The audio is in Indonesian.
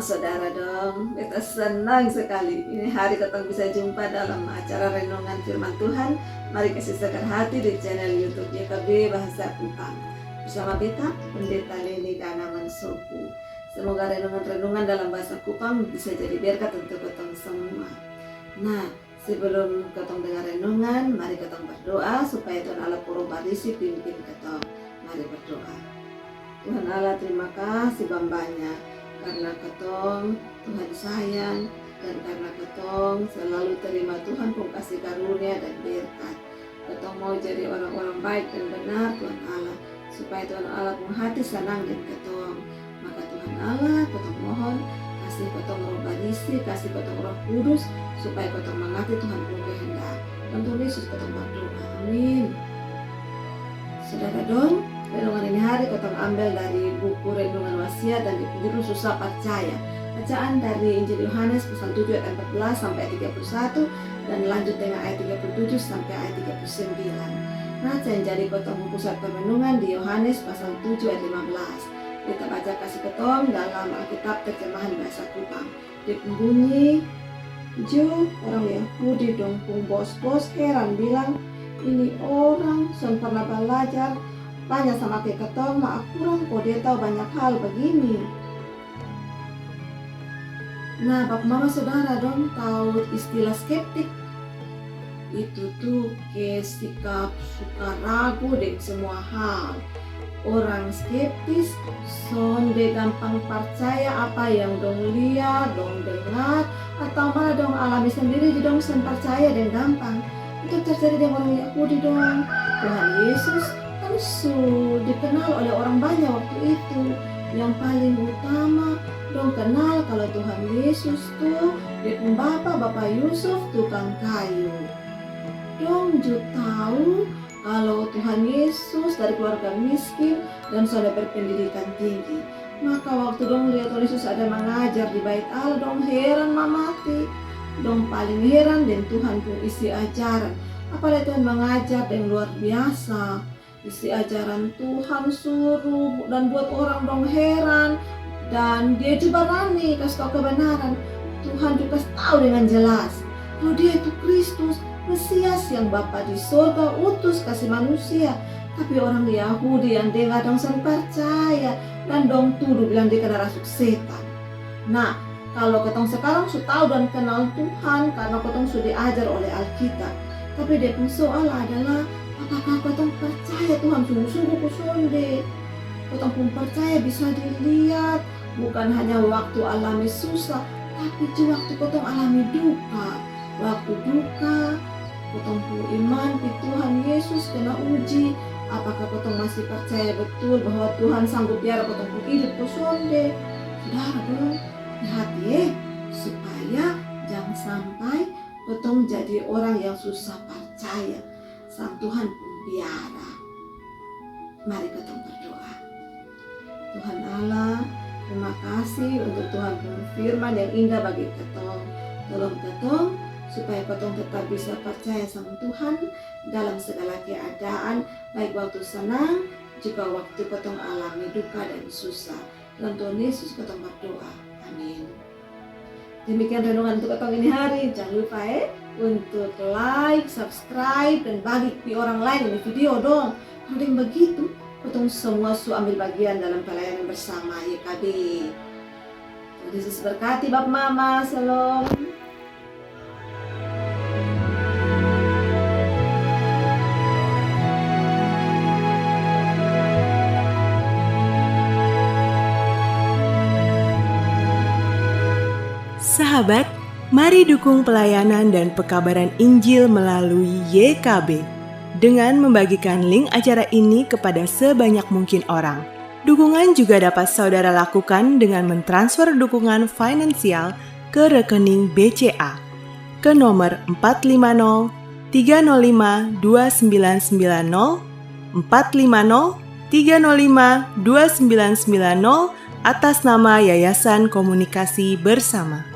saudara dong. Beta senang sekali. Ini hari kita bisa jumpa dalam acara renungan firman Tuhan. Mari kasih segar hati di channel YouTube YKB Bahasa Kupang. Bersama beta, Pendeta Leni Dana Mansopu. Semoga renungan-renungan dalam bahasa Kupang bisa jadi berkat untuk kita semua. Nah, sebelum kita dengar renungan, mari kita berdoa supaya Tuhan Allah Purwo Barisi pimpin kita. Mari berdoa. Tuhan Allah, terima kasih banyak karena ketong Tuhan sayang, dan karena ketong selalu terima Tuhan pun kasih karunia dan berkat. Ketong mau jadi orang-orang baik dan benar Tuhan Allah, supaya Tuhan Allah pun hati senang dan ketong. Maka Tuhan Allah, ketong mohon kasih ketong Roh Barisi, kasih ketong Roh Kudus, supaya ketong mengerti Tuhan pun kehendak. Dan Tuhan Yesus ketong berdoa, amin. Saudara dong, renungan ini hari kita ambil dari buku Renungan Wasiat dan judul Susah Percaya. Bacaan dari Injil Yohanes pasal 7 ayat 14 sampai 31 dan lanjut dengan ayat 37 sampai ayat 39. Nah, yang jadi kita pusat renungan di Yohanes pasal 7 ayat 15. Kita baca kasih ketong dalam Alkitab terjemahan bahasa Kupang. Di bunyi, orang Yahudi dong pun bos-bos heran bilang, ini orang yang pernah belajar tanya sama ketong, mak kurang kok dia tahu banyak hal begini. Nah, Bapak Mama Saudara dong tahu istilah skeptik. Itu tuh ke sikap suka ragu dengan semua hal. Orang skeptis sonde gampang percaya apa yang dong lihat, dong dengar, atau malah dong alami sendiri dong sen percaya dan gampang. Itu terjadi dengan orang Yahudi dong. Tuhan Yesus kan dikenal oleh orang banyak waktu itu. Yang paling utama dong kenal kalau Tuhan Yesus tuh dia Bapak Yusuf tukang kayu. Dong juga tahu kalau Tuhan Yesus dari keluarga miskin dan sudah berpendidikan tinggi. Maka waktu dong lihat Tuhan Yesus ada mengajar di bait Allah, dong heran mamati. Dong paling heran dan Tuhan pun isi ajaran. Apalagi Tuhan mengajar yang luar biasa. Isi ajaran Tuhan suruh dan buat orang dong heran. Dan dia juga berani kasih tahu kebenaran. Tuhan juga tahu dengan jelas kalau dia itu Kristus, Mesias yang Bapa di surga utus kasih manusia. Tapi orang Yahudi yang dengar dong sen percaya dan dong tuduh bilang dia kena rasuk setan. Nah, kalau ketong sekarang sudah tahu dan kenal Tuhan karena ketong sudah diajar oleh Alkitab. Tapi dia pun soal adalah apakah ketong percaya Tuhan sungguh-sungguh kusonde. Ketong pun percaya bisa dilihat bukan hanya waktu alami susah, tapi juga waktu ketong alami duka. Waktu duka, ketong pun iman di Tuhan Yesus kena uji. Apakah ketong masih percaya betul bahwa Tuhan sanggup biar ketong pun hidup kusonde? Saudara dong, hati supaya jangan sampai ketong jadi orang yang susah percaya. Sang Tuhan pun biara. Mari ketong berdoa. Tuhan Allah, terima kasih untuk Tuhan pun firman yang indah bagi ketong. Tolong ketong supaya ketong tetap bisa percaya sama Tuhan dalam segala keadaan, baik waktu senang juga waktu ketong alami duka dan susah. Dalam Tuhan Yesus ketong berdoa. Amin. Demikian renungan untuk ketong ini hari. Jangan lupa untuk like, subscribe, dan bagi ke orang lain ini video dong. Kalau yang begitu, ketong semua ambil bagian dalam pelayanan bersama YKB. Tuhan Yesus berkati Bapak Mama. Shalom. Sahabat, mari dukung pelayanan dan pekabaran Injil melalui YKB dengan membagikan link acara ini kepada sebanyak mungkin orang. Dukungan juga dapat saudara lakukan dengan mentransfer dukungan finansial ke rekening BCA ke nomor 450 305 2990 450 305 2990 atas nama Yayasan Komunikasi Bersama.